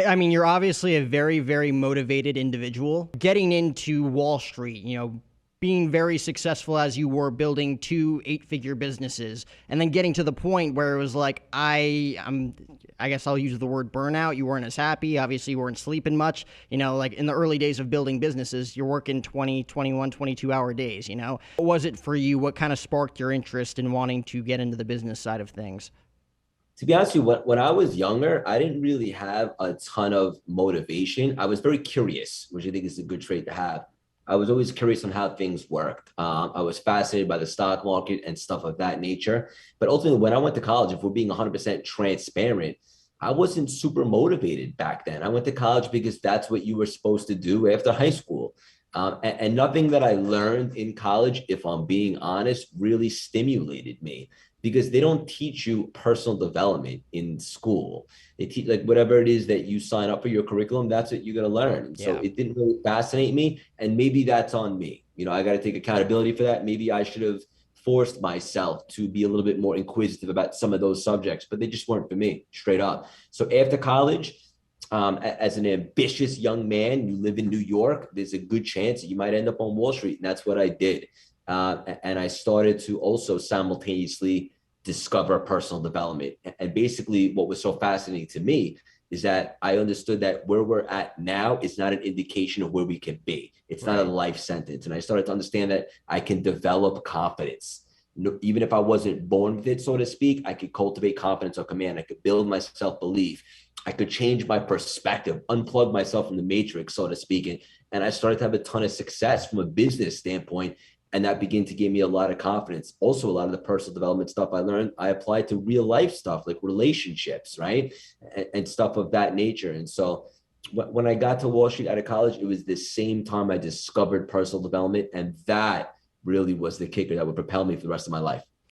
I mean, you're obviously a very, very motivated individual. Getting into Wall Street, being very successful as you were, building two eight-figure businesses, and then getting to the point where it was like, I guess I'll use the word burnout. You weren't as happy. Obviously, you weren't sleeping much. Like in the early days of building businesses, you're working 20, 21, 22-hour days, What was it for you? What kind of sparked your interest in wanting to get into the business side of things? To be honest with you, when I was younger, I didn't really have a ton of motivation. I was very curious, which I think is a good trait to have. I was always curious on how things worked. I was fascinated by the stock market and stuff of that nature. But ultimately, when I went to college, if we're being 100% transparent, I wasn't super motivated back then. I went to college because that's what you were supposed to do after high school. And nothing that I learned in college, if I'm being honest, really stimulated me because they don't teach you personal development in school. They teach like whatever it is that you sign up for your curriculum, that's what you're going to learn. And so Yeah. it didn't really fascinate me. And maybe that's on me. I got to take accountability for that. Maybe I should have forced myself to be a little bit more inquisitive about some of those subjects, but they just weren't for me, straight up. So after college, as an ambitious young man, you live in New York, there's a good chance that you might end up on Wall Street. And that's what I did. And I started to also simultaneously discover personal development. And basically, what was so fascinating to me is that I understood that where we're at now is not an indication of where we can be. It's not a Right. life sentence. And I started to understand that I can develop confidence. Even if I wasn't born with it, so to speak, I could cultivate confidence on command. I could build my self-belief. I could change my perspective, unplug myself from the matrix, so to speak. And I started to have a ton of success from a business standpoint. And that began to give me a lot of confidence. Also, a lot of the personal development stuff I learned, I applied to real life stuff like relationships, right? And stuff of that nature. And so when I got to Wall Street out of college, it was the same time I discovered personal development. And that really was the kicker that would propel me for the rest of my life.